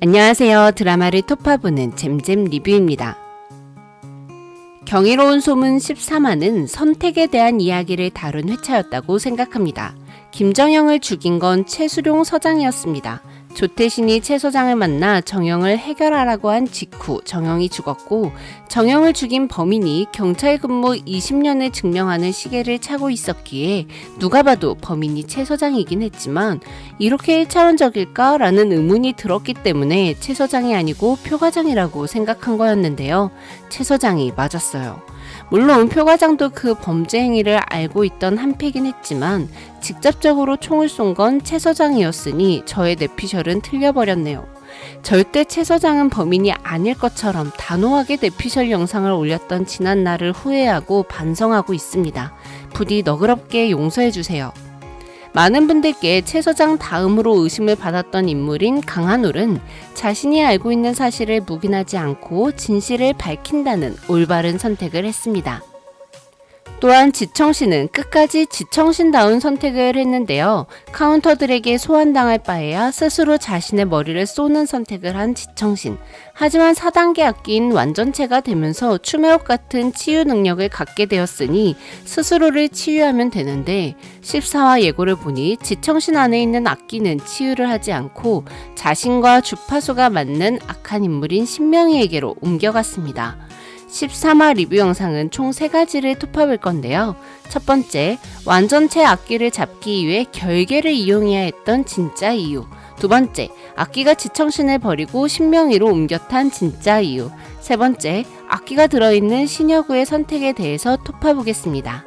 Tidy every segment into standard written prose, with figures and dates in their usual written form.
안녕하세요. 드라마를 토파보는 잼잼 리뷰입니다. 경이로운 소문 13화는 선택에 대한 이야기를 다룬 회차였다고 생각합니다. 김정영을 죽인 건 최수룡 서장이었습니다. 조태신이 최 서장을 만나 정영을 해결하라고 한 직후 정영이 죽었고, 정영을 죽인 범인이 경찰 근무 20년을 증명하는 시계를 차고 있었기에 누가 봐도 범인이 최 서장이긴 했지만 이렇게 1차원적일까? 라는 의문이 들었기 때문에 최 서장이 아니고 표 과장이라고 생각한 거였는데요. 최 서장이 맞았어요. 물론 표 과장도 그 범죄 행위를 알고 있던 한패긴 했지만 직접적으로 총을 쏜 건 최 서장이었으니 저의 뇌피셜은 틀려버렸네요. 절대 최 서장은 범인이 아닐 것처럼 단호하게 뇌피셜 영상을 올렸던 지난 날을 후회하고 반성하고 있습니다. 부디 너그럽게 용서해주세요. 많은 분들께 최 서장 다음으로 의심을 받았던 인물인 강한울은 자신이 알고 있는 사실을 묵인하지 않고 진실을 밝힌다는 올바른 선택을 했습니다. 또한 지청신은 끝까지 지청신다운 선택을 했는데요. 카운터들에게 소환당할 바에야 스스로 자신의 머리를 쏘는 선택을 한 지청신. 하지만 4단계 악기인 완전체가 되면서 추매옥 같은 치유 능력을 갖게 되었으니 스스로를 치유하면 되는데 14화 예고를 보니 지청신 안에 있는 악기는 치유를 하지 않고 자신과 주파수가 맞는 악한 인물인 신명희에게로 옮겨갔습니다. 13화 리뷰 영상은 총 3가지를 토파볼 건데요. 첫 번째, 완전체 악기를 잡기 위해 결계를 이용해야 했던 진짜 이유. 두 번째, 악기가 지청신을 버리고 신명희로 옮겨탄 진짜 이유. 세 번째, 악기가 들어있는 신여구의 선택에 대해서 토파보겠습니다.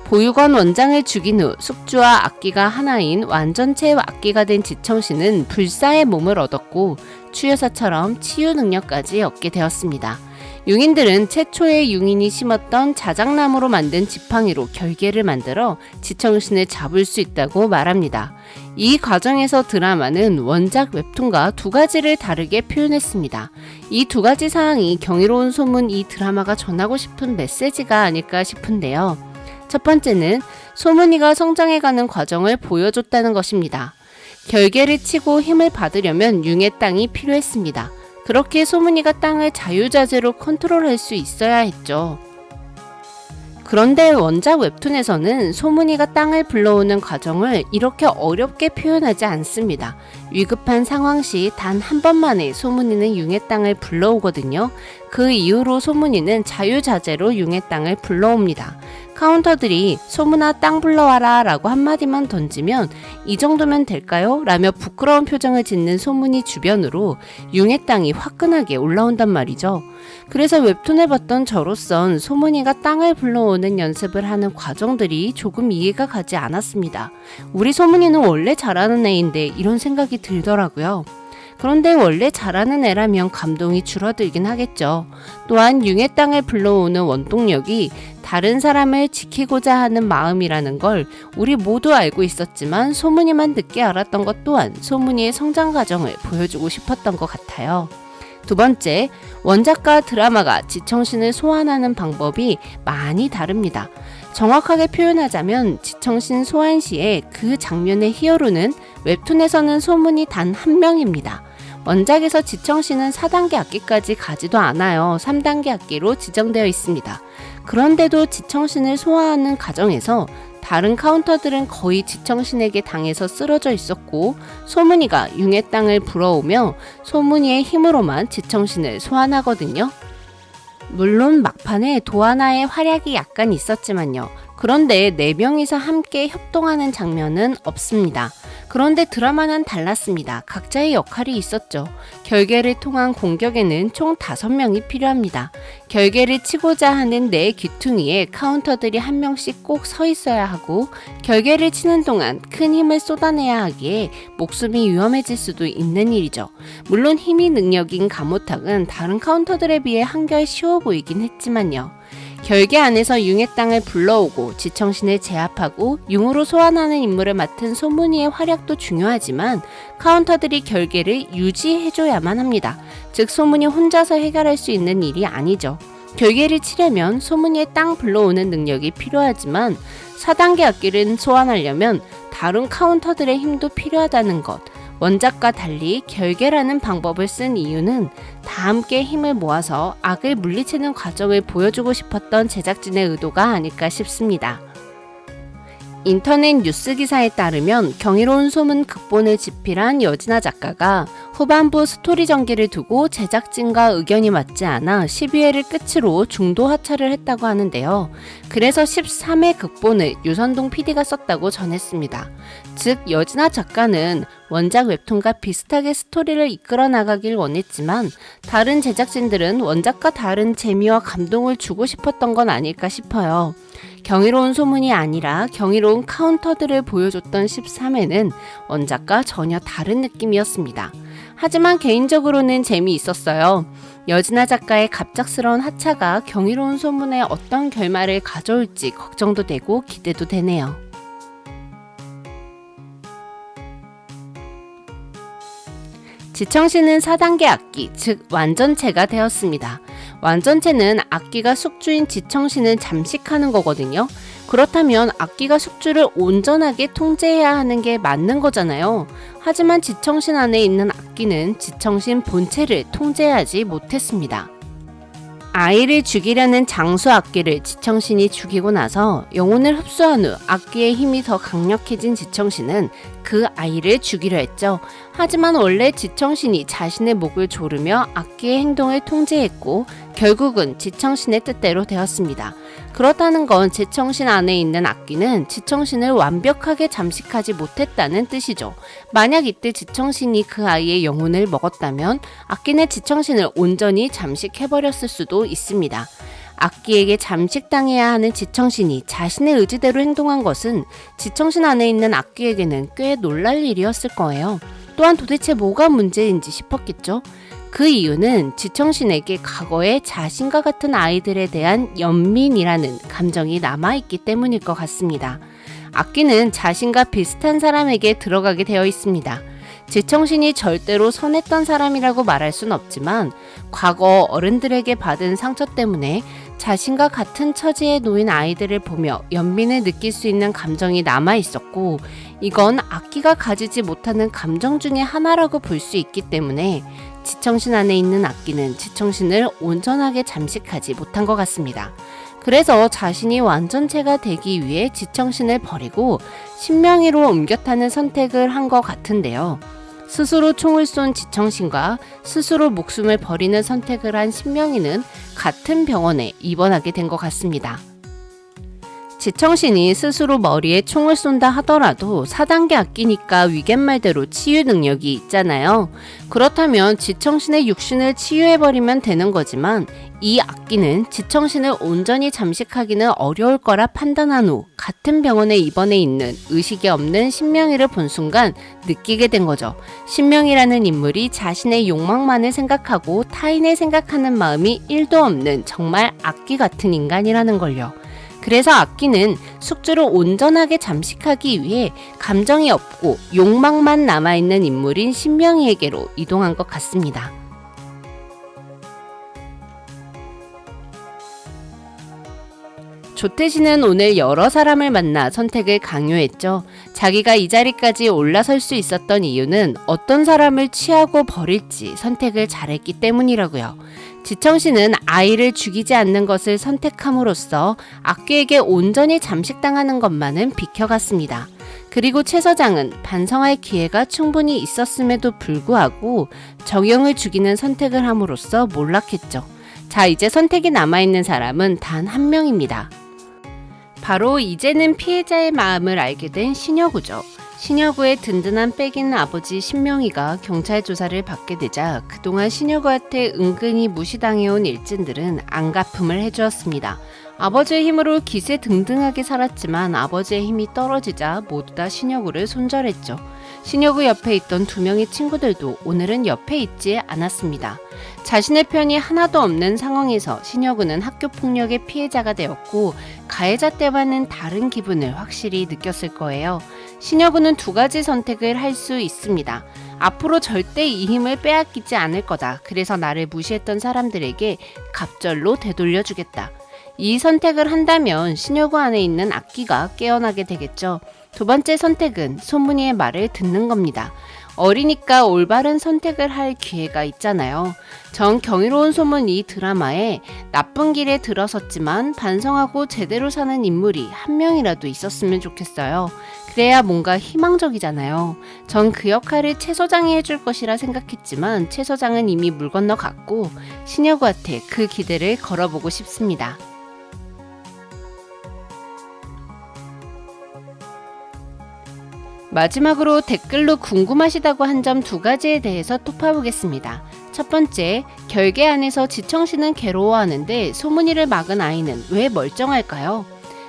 보육원 원장을 죽인 후 숙주와 악기가 하나인 완전체 악기가 된 지청신은 불사의 몸을 얻었고 추여사처럼 치유 능력까지 얻게 되었습니다. 융인들은 최초의 융인이 심었던 자작나무로 만든 지팡이로 결계를 만들어 지청신을 잡을 수 있다고 말합니다. 이 과정에서 드라마는 원작 웹툰과 2가지를 다르게 표현했습니다. 이 2가지 사항이 경이로운 소문 이 드라마가 전하고 싶은 메시지가 아닐까 싶은데요. 첫 번째는 소문이가 성장해가는 과정을 보여줬다는 것입니다. 결계를 치고 힘을 받으려면 융의 땅이 필요했습니다. 그렇게 소문이가 땅을 자유자재로 컨트롤할 수 있어야 했죠. 그런데 원작 웹툰에서는 소문이가 땅을 불러오는 과정을 이렇게 어렵게 표현하지 않습니다. 위급한 상황 시 단 한 번만에 소문이는 융의 땅을 불러오거든요. 그 이후로 소문이는 자유자재로 융의 땅을 불러옵니다. 카운터들이 소문아 땅 불러와라 라고 한마디만 던지면 이 정도면 될까요? 라며 부끄러운 표정을 짓는 소문이 주변으로 융의 땅이 화끈하게 올라온단 말이죠. 그래서 웹툰을 봤던 저로선 소문이가 땅을 불러오는 연습을 하는 과정들이 조금 이해가 가지 않았습니다. 우리 소문이는 원래 잘하는 애인데 이런 생각이 들더라고요. 그런데 원래 잘하는 애라면 감동이 줄어들긴 하겠죠. 또한 융의 땅을 불러오는 원동력이 다른 사람을 지키고자 하는 마음이라는 걸 우리 모두 알고 있었지만 소문이만 늦게 알았던 것 또한 소문이의 성장 과정을 보여주고 싶었던 것 같아요. 두 번째, 원작과 드라마가 지청신을 소환하는 방법이 많이 다릅니다. 정확하게 표현하자면 지청신 소환 시에 그 장면의 히어로는 웹툰에서는 소문이 단 한 명입니다. 원작에서 지청신은 4단계 악기까지 가지도 않아요. 3단계 악기로 지정되어 있습니다. 그런데도 지청신을 소화하는 과정에서 다른 카운터들은 거의 지청신에게 당해서 쓰러져 있었고 소문이가 융의 땅을 불어오며 소문이의 힘으로만 지청신을 소환하거든요. 물론 막판에 도하나의 활약이 약간 있었지만요. 그런데 4명이서 함께 협동하는 장면은 없습니다. 그런데 드라마는 달랐습니다. 각자의 역할이 있었죠. 결계를 통한 공격에는 총 5명이 필요합니다. 결계를 치고자 하는 내 귀퉁이에 카운터들이 한 명씩 꼭 서 있어야 하고 결계를 치는 동안 큰 힘을 쏟아내야 하기에 목숨이 위험해질 수도 있는 일이죠. 물론 힘이 능력인 가모탁은 다른 카운터들에 비해 한결 쉬워 보이긴 했지만요. 결계 안에서 융의 땅을 불러오고 지청신을 제압하고 융으로 소환하는 임무를 맡은 소문이의 활약도 중요하지만 카운터들이 결계를 유지해줘야만 합니다. 즉 소문이 혼자서 해결할 수 있는 일이 아니죠. 결계를 치려면 소문위에 땅 불러오는 능력이 필요하지만 4단계 악기를 소환하려면 다른 카운터들의 힘도 필요하다는 것. 원작과 달리 결계라는 방법을 쓴 이유는 다 함께 힘을 모아서 악을 물리치는 과정을 보여주고 싶었던 제작진의 의도가 아닐까 싶습니다. 인터넷 뉴스 기사에 따르면 경이로운 소문 극본을 집필한 여진아 작가가 후반부 스토리 전개를 두고 제작진과 의견이 맞지 않아 12회를 끝으로 중도 하차를 했다고 하는데요. 그래서 13회 극본을 유선동 PD가 썼다고 전했습니다. 즉 여진아 작가는 원작 웹툰과 비슷하게 스토리를 이끌어 나가길 원했지만 다른 제작진들은 원작과 다른 재미와 감동을 주고 싶었던 건 아닐까 싶어요. 경이로운 소문이 아니라 경이로운 카운터들을 보여줬던 13회는 원작과 전혀 다른 느낌이었습니다. 하지만 개인적으로는 재미있었어요. 여진아 작가의 갑작스러운 하차가 경이로운 소문에 어떤 결말을 가져올지 걱정도 되고 기대도 되네요. 지청신은 4단계 악기, 즉 완전체가 되었습니다. 완전체는 악기가 숙주인 지청신을 잠식하는 거거든요. 그렇다면 악기가 숙주를 온전하게 통제해야 하는 게 맞는 거잖아요. 하지만 지청신 안에 있는 악기는 지청신 본체를 통제하지 못했습니다. 아이를 죽이려는 장수 악기를 지청신이 죽이고 나서 영혼을 흡수한 후 악기의 힘이 더 강력해진 지청신은 그 아이를 죽이려 했죠. 하지만 원래 지청신이 자신의 목을 조르며 악기의 행동을 통제했고 결국은 지청신의 뜻대로 되었습니다. 그렇다는 건 지청신 안에 있는 악기는 지청신을 완벽하게 잠식하지 못했다는 뜻이죠. 만약 이때 지청신이 그 아이의 영혼을 먹었다면 악기는 지청신을 온전히 잠식해버렸을 수도 있습니다. 악기에게 잠식당해야 하는 지청신이 자신의 의지대로 행동한 것은 지청신 안에 있는 악기에게는 꽤 놀랄 일이었을 거예요. 또한 도대체 뭐가 문제인지 싶었겠죠. 그 이유는 지청신에게 과거에 자신과 같은 아이들에 대한 연민이라는 감정이 남아있기 때문일 것 같습니다. 악기는 자신과 비슷한 사람에게 들어가게 되어 있습니다. 지청신이 절대로 선했던 사람이라고 말할 순 없지만 과거 어른들에게 받은 상처 때문에 자신과 같은 처지에 놓인 아이들을 보며 연민을 느낄 수 있는 감정이 남아있었고 이건 악기가 가지지 못하는 감정 중에 하나라고 볼 수 있기 때문에 지청신 안에 있는 악기는 지청신을 온전하게 잠식하지 못한 것 같습니다. 그래서 자신이 완전체가 되기 위해 지청신을 버리고 신명이로 옮겨 타는 선택을 한 것 같은데요. 스스로 총을 쏜 지청신과 스스로 목숨을 버리는 선택을 한 신명이는 같은 병원에 입원하게 된 것 같습니다. 지청신이 스스로 머리에 총을 쏜다 하더라도 4단계 악기니까 위겐 말대로 치유 능력이 있잖아요. 그렇다면 지청신의 육신을 치유해버리면 되는 거지만 이 악기는 지청신을 온전히 잠식하기는 어려울 거라 판단한 후 같은 병원에 입원해 있는 의식이 없는 신명이를 본 순간 느끼게 된 거죠. 신명이라는 인물이 자신의 욕망만을 생각하고 타인을 생각하는 마음이 1도 없는 정말 악기 같은 인간이라는 걸요. 그래서 악기는 숙주를 온전하게 잠식하기 위해 감정이 없고 욕망만 남아있는 인물인 신명이에게로 이동한 것 같습니다. 조태신은 오늘 여러 사람을 만나 선택을 강요했죠. 자기가 이 자리까지 올라설 수 있었던 이유는 어떤 사람을 취하고 버릴지 선택을 잘했기 때문이라고요. 지청신은 아이를 죽이지 않는 것을 선택함으로써 악귀에게 온전히 잠식당하는 것만은 비켜갔습니다. 그리고 최 서장은 반성할 기회가 충분히 있었음에도 불구하고 정영을 죽이는 선택을 함으로써 몰락했죠. 자, 이제 선택이 남아있는 사람은 단 한 명입니다. 바로 이제는 피해자의 마음을 알게 된 신여구죠. 신여구의 든든한 백인 아버지 신명희가 경찰 조사를 받게 되자 그동안 신여구한테 은근히 무시당해온 일진들은 안갚음을 해주었습니다. 아버지의 힘으로 기세등등하게 살았지만 아버지의 힘이 떨어지자 모두 다 신여구를 손절했죠. 신여구 옆에 있던 2명의 친구들도 오늘은 옆에 있지 않았습니다. 자신의 편이 하나도 없는 상황에서 신여구는 학교폭력의 피해자가 되었고 가해자 때와는 다른 기분을 확실히 느꼈을 거예요. 신여구는 2가지 선택을 할 수 있습니다. 앞으로 절대 이 힘을 빼앗기지 않을 거다. 그래서 나를 무시했던 사람들에게 갑절로 되돌려주겠다. 이 선택을 한다면 신여구 안에 있는 악기가 깨어나게 되겠죠. 두 번째 선택은 소문이의 말을 듣는 겁니다. 어리니까 올바른 선택을 할 기회가 있잖아요. 전 경이로운 소문 이 드라마에 나쁜 길에 들어섰지만 반성하고 제대로 사는 인물이 한 명이라도 있었으면 좋겠어요. 그래야 뭔가 희망적이잖아요. 전 그 역할을 최 소장이 해줄 것이라 생각했지만 최 소장은 이미 물 건너 갔고 신여구한테 그 기대를 걸어보고 싶습니다. 마지막으로 댓글로 궁금하시다고 한 점 두 가지에 대해서 톱파보겠습니다. 첫 번째, 결계 안에서 지청씨는 괴로워하는데 소문이를 막은 아이는 왜 멀쩡할까요?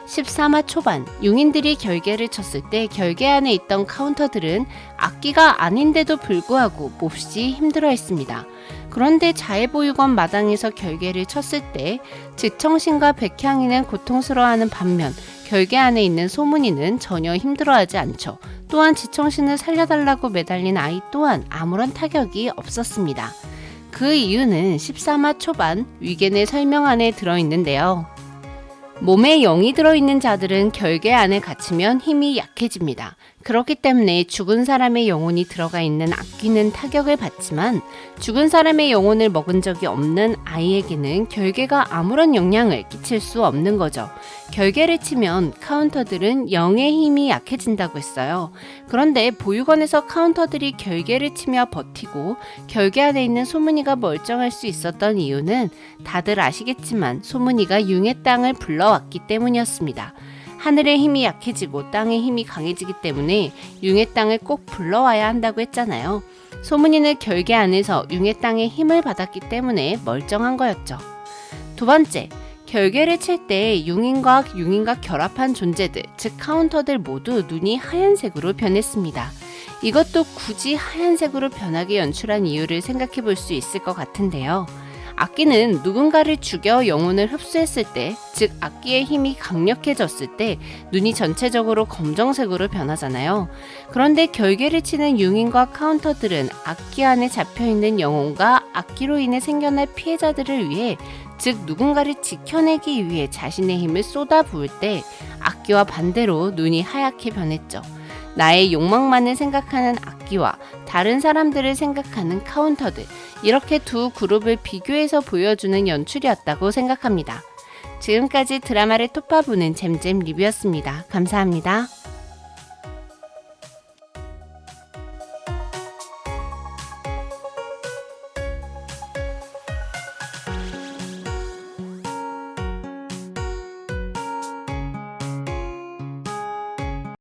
14화 초반 융인들이 결계를 쳤을 때 결계 안에 있던 카운터들은 악기가 아닌데도 불구하고 몹시 힘들어했습니다. 그런데 자해보육원 마당에서 결계를 쳤을 때 지청신과 백향이는 고통스러워하는 반면 결계 안에 있는 소문이는 전혀 힘들어하지 않죠. 또한 지청신을 살려달라고 매달린 아이 또한 아무런 타격이 없었습니다. 그 이유는 13화 초반 위겐의 설명 안에 들어있는데요. 몸에 영이 들어있는 자들은 결계 안에 갇히면 힘이 약해집니다. 그렇기 때문에 죽은 사람의 영혼이 들어가 있는 악귀는 타격을 받지만 죽은 사람의 영혼을 먹은 적이 없는 아이에게는 결계가 아무런 영향을 끼칠 수 없는 거죠. 결계를 치면 카운터들은 영의 힘이 약해진다고 했어요. 그런데 보육원에서 카운터들이 결계를 치며 버티고 결계 안에 있는 소문이가 멀쩡할 수 있었던 이유는 다들 아시겠지만 소문이가 융의 땅을 불러왔기 때문이었습니다. 하늘의 힘이 약해지고 땅의 힘이 강해지기 때문에 융의 땅을 꼭 불러와야 한다고 했잖아요. 소문이는 결계 안에서 융의 땅의 힘을 받았기 때문에 멀쩡한 거였죠. 두 번째, 결계를 칠 때 융인과 결합한 존재들, 즉 카운터들 모두 눈이 하얀색으로 변했습니다. 이것도 굳이 하얀색으로 변하게 연출한 이유를 생각해 볼 수 있을 것 같은데요. 악기는 누군가를 죽여 영혼을 흡수했을 때, 즉 악기의 힘이 강력해졌을 때 눈이 전체적으로 검정색으로 변하잖아요. 그런데 결계를 치는 융인과 카운터들은 악기 안에 잡혀있는 영혼과 악기로 인해 생겨날 피해자들을 위해, 즉 누군가를 지켜내기 위해 자신의 힘을 쏟아부을 때 악기와 반대로 눈이 하얗게 변했죠. 나의 욕망만을 생각하는 악기와 다른 사람들을 생각하는 카운터들, 이렇게 두 그룹을 비교해서 보여주는 연출이었다고 생각합니다. 지금까지 드라마를 톱파보는 잼잼 리뷰였습니다. 감사합니다.